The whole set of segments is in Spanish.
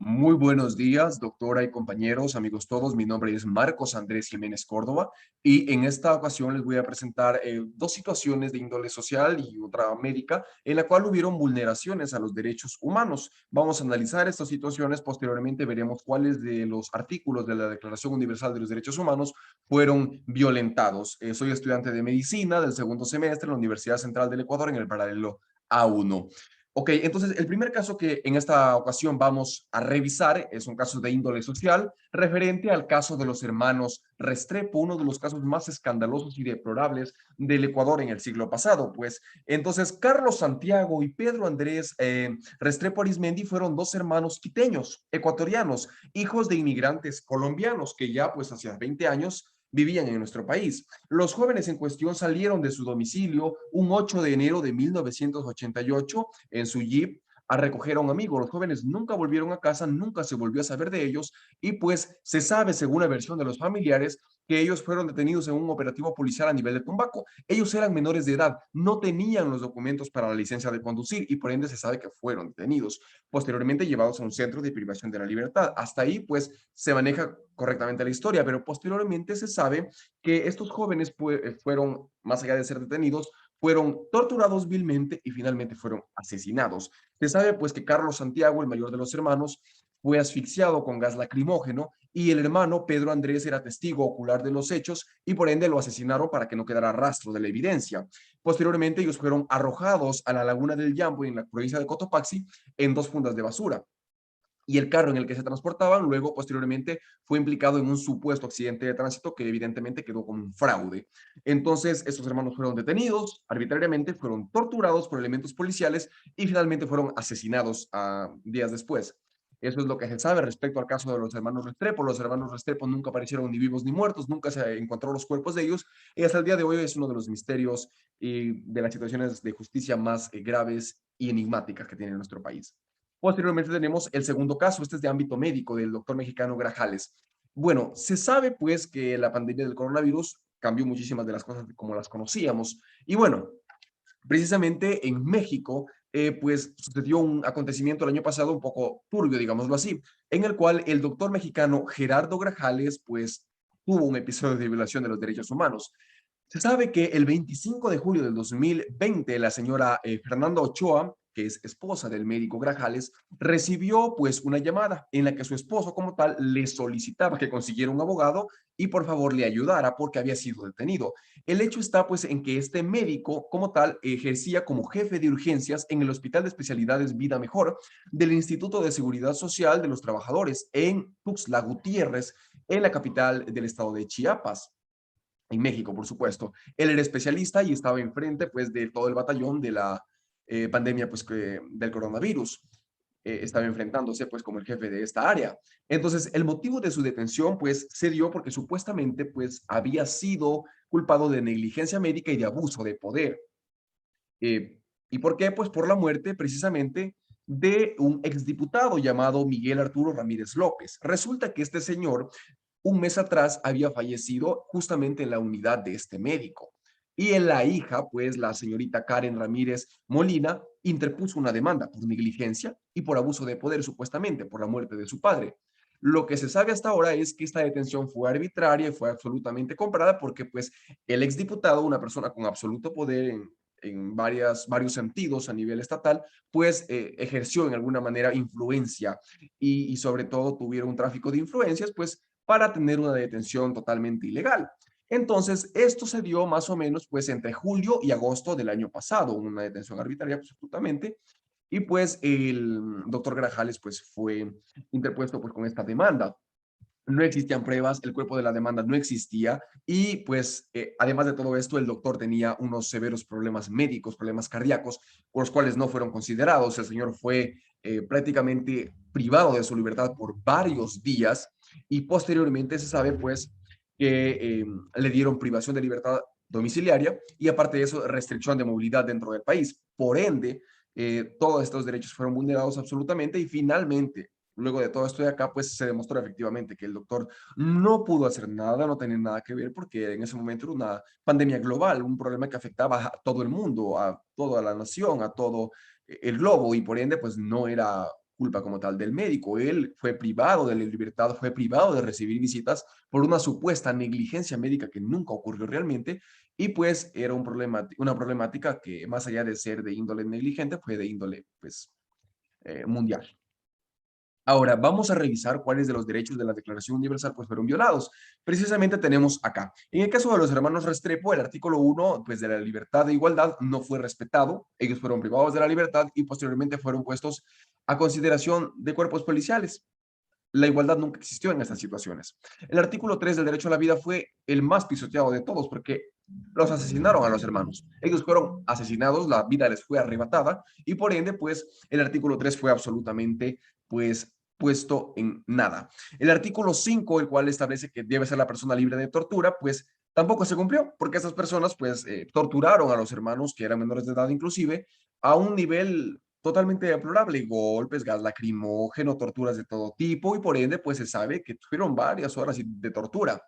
Muy buenos días, doctora y compañeros, amigos todos. Mi nombre es Marcos Andrés Jiménez Córdoba y en esta ocasión les voy a presentar dos situaciones de índole social y otra médica en la cual hubieron vulneraciones a los derechos humanos. Vamos a analizar estas situaciones, posteriormente veremos cuáles de los artículos de la Declaración Universal de los Derechos Humanos fueron violentados. Soy estudiante de medicina del segundo semestre en la Universidad Central del Ecuador en el paralelo A1. Ok, entonces el primer caso que en esta ocasión vamos a revisar es un caso de índole social referente al caso de los hermanos Restrepo, uno de los casos más escandalosos y deplorables del Ecuador en el siglo pasado. Pues entonces Carlos Santiago y Pedro Andrés Restrepo Arizmendi fueron dos hermanos quiteños, ecuatorianos, hijos de inmigrantes colombianos que ya pues hace 20 años vivían en nuestro país. Los jóvenes en cuestión salieron de su domicilio un 8 de enero de 1988 en su jeep a recoger a un amigo. Los jóvenes nunca volvieron a casa, nunca se volvió a saber de ellos y pues se sabe, según la versión de los familiares, que ellos fueron detenidos en un operativo policial a nivel de Tumbaco. Ellos eran menores de edad, no tenían los documentos para la licencia de conducir y por ende se sabe que fueron detenidos. Posteriormente llevados a un centro de privación de la libertad. Hasta ahí pues se maneja correctamente la historia, pero posteriormente se sabe que estos jóvenes fueron, más allá de ser detenidos, fueron torturados vilmente y finalmente fueron asesinados. Se sabe pues que Carlos Santiago, el mayor de los hermanos, fue asfixiado con gas lacrimógeno y el hermano Pedro Andrés era testigo ocular de los hechos y por ende lo asesinaron para que no quedara rastro de la evidencia. Posteriormente ellos fueron arrojados a la laguna del Yambo en la provincia de Cotopaxi en dos fundas de basura y el carro en el que se transportaban luego posteriormente fue implicado en un supuesto accidente de tránsito que evidentemente quedó como un fraude. Entonces, estos hermanos fueron detenidos arbitrariamente, fueron torturados por elementos policiales y finalmente fueron asesinados días después. Eso es lo que se sabe respecto al caso de los hermanos Restrepo. Los hermanos Restrepo nunca aparecieron ni vivos ni muertos, nunca se encontró los cuerpos de ellos y hasta el día de hoy es uno de los misterios y de las situaciones de justicia más graves y enigmáticas que tiene nuestro país. Posteriormente tenemos el segundo caso, este es de ámbito médico, del doctor mexicano Grajales. Bueno, se sabe pues que la pandemia del coronavirus cambió muchísimas de las cosas como las conocíamos. Y bueno, precisamente en México, pues sucedió un acontecimiento el año pasado un poco turbio, digámoslo así, en el cual el doctor mexicano Gerardo Grajales, pues tuvo un episodio de violación de los derechos humanos. Se sabe que el 25 de julio del 2020, la señora Fernanda Ochoa, que es esposa del médico Grajales, recibió pues una llamada en la que su esposo como tal le solicitaba que consiguiera un abogado y por favor le ayudara porque había sido detenido. El hecho está pues en que este médico como tal ejercía como jefe de urgencias en el Hospital de Especialidades Vida Mejor del Instituto de Seguridad Social de los Trabajadores en Tuxtla Gutiérrez, en la capital del estado de Chiapas en México, por supuesto. Él era especialista y estaba enfrente, pues, de todo el batallón de la pandemia, pues, del coronavirus. Estaba enfrentándose, pues, como el jefe de esta área. Entonces, el motivo de su detención, pues, se dio porque supuestamente, pues, había sido culpado de negligencia médica y de abuso de poder. ¿Y por qué? Pues por la muerte, precisamente, de un exdiputado llamado Miguel Arturo Ramírez López. Resulta que este señor un mes atrás había fallecido justamente en la unidad de este médico. Y en la hija, pues la señorita Karen Ramírez Molina, interpuso una demanda por negligencia y por abuso de poder, supuestamente, por la muerte de su padre. Lo que se sabe hasta ahora es que esta detención fue arbitraria y fue absolutamente comprada porque, pues, el exdiputado, una persona con absoluto poder en varios sentidos a nivel estatal, pues ejerció en alguna manera influencia y sobre todo tuvieron un tráfico de influencias, pues para tener una detención totalmente ilegal. Entonces, esto se dio más o menos pues entre julio y agosto del año pasado, una detención arbitraria pues absolutamente, y pues el doctor Grajales pues fue interpuesto pues con esta demanda. No existían pruebas, el cuerpo de la demanda no existía y pues además de todo esto el doctor tenía unos severos problemas médicos, problemas cardíacos, por los cuales no fueron considerados. El señor fue prácticamente privado de su libertad por varios días y posteriormente se sabe pues que le dieron privación de libertad domiciliaria y aparte de eso restricción de movilidad dentro del país. Por ende, todos estos derechos fueron vulnerados absolutamente y finalmente luego de todo esto de acá, pues se demostró efectivamente que el doctor no pudo hacer nada, no tenía nada que ver, porque en ese momento era una pandemia global, un problema que afectaba a todo el mundo, a toda la nación, a todo el globo, y por ende, pues no era culpa como tal del médico. Él fue privado de la libertad, fue privado de recibir visitas por una supuesta negligencia médica que nunca ocurrió realmente, y pues era una problemática que más allá de ser de índole negligente, fue de índole pues mundial. Ahora, vamos a revisar cuáles de los derechos de la Declaración Universal pues, fueron violados. Precisamente tenemos acá. En el caso de los hermanos Restrepo, el artículo 1 pues, de la libertad de igualdad no fue respetado. Ellos fueron privados de la libertad y posteriormente fueron puestos a consideración de cuerpos policiales. La igualdad nunca existió en estas situaciones. El artículo 3 del derecho a la vida fue el más pisoteado de todos porque los asesinaron a los hermanos. Ellos fueron asesinados, la vida les fue arrebatada y por ende, pues, el artículo 3 fue absolutamente, pues, puesto en nada. El artículo 5, el cual establece que debe ser la persona libre de tortura, pues, tampoco se cumplió porque esas personas, pues, torturaron a los hermanos que eran menores de edad inclusive a un nivel totalmente deplorable, golpes, gas lacrimógeno, torturas de todo tipo, y por ende, pues se sabe que tuvieron varias horas de tortura.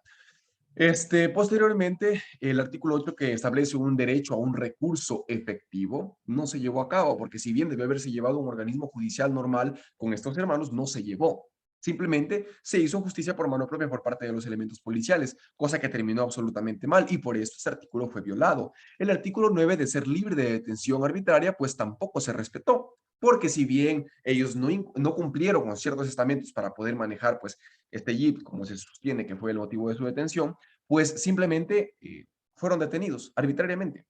Posteriormente, el artículo 8 que establece un derecho a un recurso efectivo no se llevó a cabo, porque si bien debe haberse llevado un organismo judicial normal con estos hermanos, no se llevó. Simplemente se hizo justicia por mano propia por parte de los elementos policiales, cosa que terminó absolutamente mal y por eso este artículo fue violado. El artículo 9 de ser libre de detención arbitraria, pues tampoco se respetó, porque si bien ellos no cumplieron con ciertos estamentos para poder manejar pues este jeep, como se sostiene que fue el motivo de su detención, pues simplemente fueron detenidos arbitrariamente.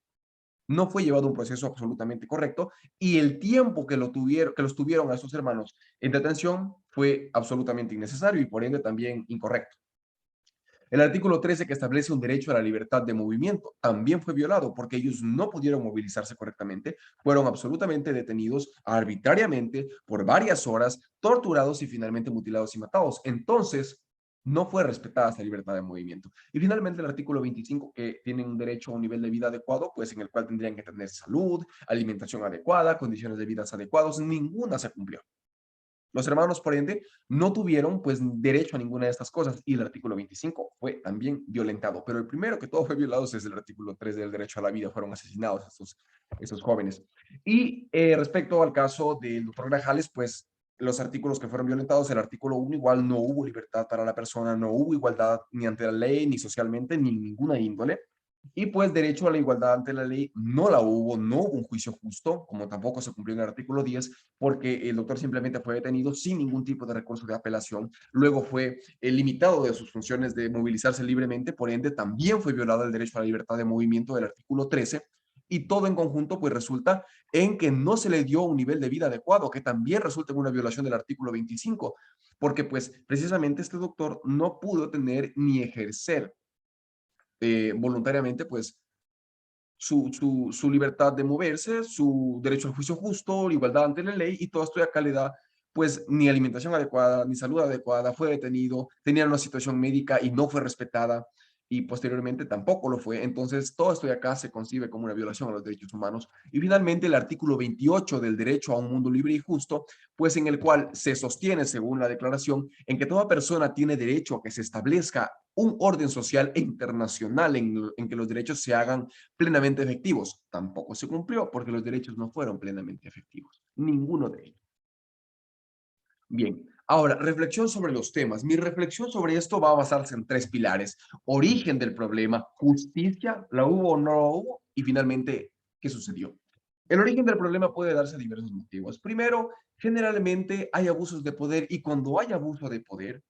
No fue llevado un proceso absolutamente correcto y el tiempo que los tuvieron a estos hermanos en detención fue absolutamente innecesario y por ende también incorrecto. El artículo 13 que establece un derecho a la libertad de movimiento también fue violado porque ellos no pudieron movilizarse correctamente, fueron absolutamente detenidos arbitrariamente por varias horas, torturados y finalmente mutilados y matados. Entonces, no fue respetada esta libertad de movimiento. Y finalmente el artículo 25 que tienen un derecho a un nivel de vida adecuado, pues en el cual tendrían que tener salud, alimentación adecuada, condiciones de vida adecuadas, ninguna se cumplió. Los hermanos, por ende, no tuvieron pues derecho a ninguna de estas cosas y el artículo 25 fue también violentado. Pero el primero que todo fue violado es el artículo 3 del derecho a la vida, fueron asesinados estos jóvenes. Y respecto al caso del doctor Grajales, pues los artículos que fueron violentados, el artículo 1 igual no hubo libertad para la persona, no hubo igualdad ni ante la ley, ni socialmente, ni ninguna índole. Y pues derecho a la igualdad ante la ley no la hubo, no hubo un juicio justo, como tampoco se cumplió en el artículo 10, porque el doctor simplemente fue detenido sin ningún tipo de recurso de apelación, luego fue limitado de sus funciones de movilizarse libremente, por ende también fue violado el derecho a la libertad de movimiento del artículo 13, y todo en conjunto pues resulta en que no se le dio un nivel de vida adecuado, que también resulta en una violación del artículo 25, porque pues precisamente este doctor no pudo tener ni ejercer voluntariamente pues su libertad de moverse, su derecho al juicio justo, la igualdad ante la ley, y todo esto acá le da, pues, ni alimentación adecuada, ni salud adecuada, fue detenido, tenía una situación médica y no fue respetada, y posteriormente tampoco lo fue. Entonces, todo esto de acá se concibe como una violación a los derechos humanos. Y finalmente, el artículo 28 del derecho a un mundo libre y justo, pues en el cual se sostiene, según la declaración, en que toda persona tiene derecho a que se establezca un orden social e internacional en que los derechos se hagan plenamente efectivos. Tampoco se cumplió porque los derechos no fueron plenamente efectivos. Ninguno de ellos. Bien, ahora, reflexión sobre los temas. Mi reflexión sobre esto va a basarse en tres pilares. Origen del problema, justicia, la hubo o no la hubo, y finalmente, ¿qué sucedió? El origen del problema puede darse a diversos motivos. Primero, generalmente hay abusos de poder y cuando hay abuso de poder,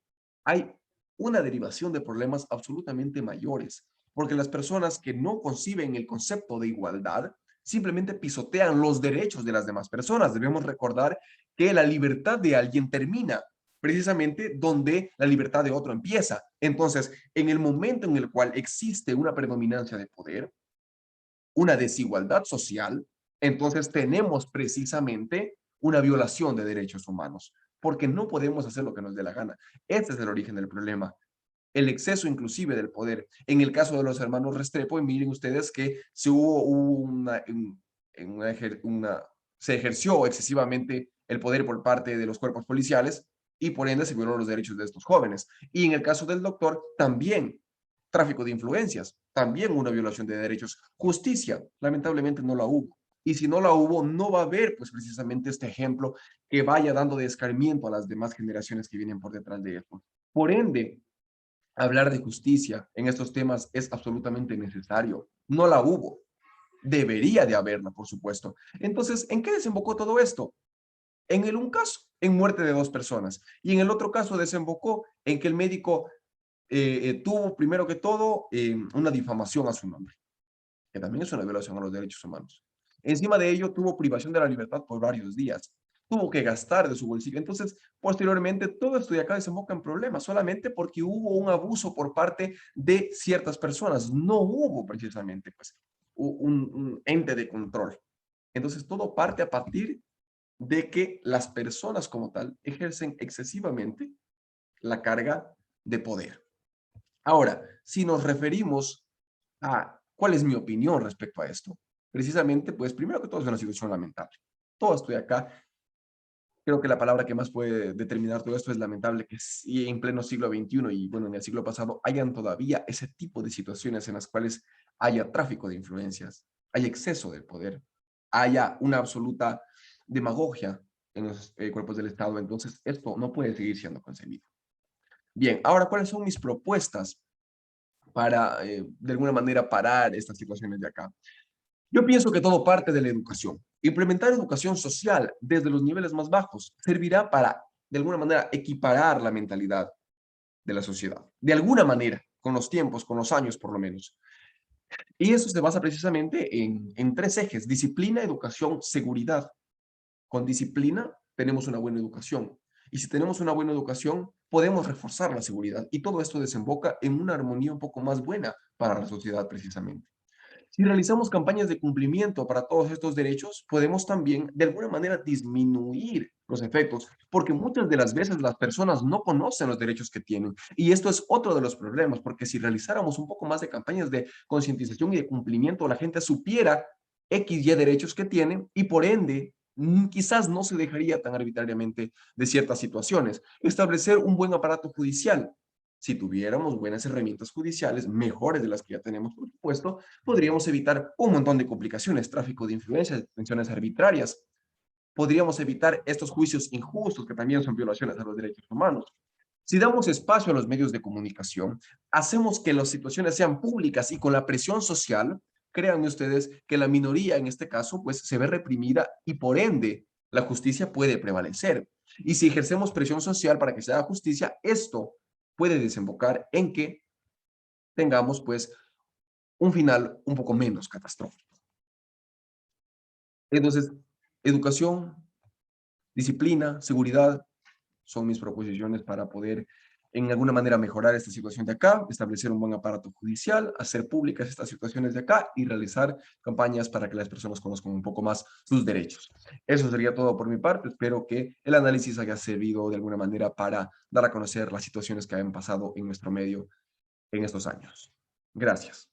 hay una derivación de problemas absolutamente mayores, porque las personas que no conciben el concepto de igualdad simplemente pisotean los derechos de las demás personas. Debemos recordar que la libertad de alguien termina precisamente donde la libertad de otro empieza. Entonces, en el momento en el cual existe una predominancia de poder, una desigualdad social, entonces tenemos precisamente una violación de derechos humanos, porque no podemos hacer lo que nos dé la gana. Este es el origen del problema, el exceso inclusive del poder. En el caso de los hermanos Restrepo, y miren ustedes que se hubo se ejerció excesivamente el poder por parte de los cuerpos policiales y por ende se violaron los derechos de estos jóvenes. Y en el caso del doctor, también tráfico de influencias, también una violación de derechos. Justicia, lamentablemente no la hubo. Y si no la hubo, no va a haber, pues precisamente este ejemplo que vaya dando de escarmiento a las demás generaciones que vienen por detrás de esto. Por ende, hablar de justicia en estos temas es absolutamente necesario. No la hubo. Debería de haberla, por supuesto. Entonces, ¿en qué desembocó todo esto? En el un caso, en muerte de dos personas. Y en el otro caso desembocó en que el médico tuvo, primero que todo, una difamación a su nombre, que también es una violación a los derechos humanos. Encima de ello, tuvo privación de la libertad por varios días. Tuvo que gastar de su bolsillo. Entonces, posteriormente, todo esto de acá desemboca en problemas, solamente porque hubo un abuso por parte de ciertas personas. No hubo precisamente pues, un ente de control. Entonces, todo parte a partir de que las personas como tal ejercen excesivamente la carga de poder. Ahora, si nos referimos a cuál es mi opinión respecto a esto, precisamente, pues primero que todo es una situación lamentable. Todo estoy acá. Creo que la palabra que más puede determinar todo esto es lamentable que sí, en pleno siglo XXI y bueno, en el siglo pasado hayan todavía ese tipo de situaciones en las cuales haya tráfico de influencias, hay exceso de poder, haya una absoluta demagogia en los cuerpos del Estado. Entonces, esto no puede seguir siendo concebido. Bien, ahora, ¿cuáles son mis propuestas para, de alguna manera, parar estas situaciones de acá? Yo pienso que todo parte de la educación. Implementar educación social desde los niveles más bajos servirá para, de alguna manera, equiparar la mentalidad de la sociedad. De alguna manera, con los tiempos, con los años por lo menos. Y eso se basa precisamente en tres ejes: disciplina, educación, seguridad. Con disciplina tenemos una buena educación. Y si tenemos una buena educación, podemos reforzar la seguridad. Y todo esto desemboca en una armonía un poco más buena para la sociedad precisamente. Si realizamos campañas de cumplimiento para todos estos derechos, podemos también, de alguna manera, disminuir los efectos, porque muchas de las veces las personas no conocen los derechos que tienen. Y esto es otro de los problemas, porque si realizáramos un poco más de campañas de concientización y de cumplimiento, la gente supiera X y derechos que tienen y por ende quizás no se dejaría tan arbitrariamente de ciertas situaciones. Establecer un buen aparato judicial. Si tuviéramos buenas herramientas judiciales, mejores de las que ya tenemos, por supuesto, podríamos evitar un montón de complicaciones, tráfico de influencias, detenciones arbitrarias. Podríamos evitar estos juicios injustos que también son violaciones a los derechos humanos. Si damos espacio a los medios de comunicación, hacemos que las situaciones sean públicas y con la presión social, créanme ustedes que la minoría en este caso pues se ve reprimida y por ende la justicia puede prevalecer. Y si ejercemos presión social para que se haga justicia, esto puede desembocar en que tengamos pues un final un poco menos catastrófico. Entonces, educación, disciplina, seguridad, son mis proposiciones para poder en alguna manera mejorar esta situación de acá, establecer un buen aparato judicial, hacer públicas estas situaciones de acá y realizar campañas para que las personas conozcan un poco más sus derechos. Eso sería todo por mi parte. Espero que el análisis haya servido de alguna manera para dar a conocer las situaciones que han pasado en nuestro medio en estos años. Gracias.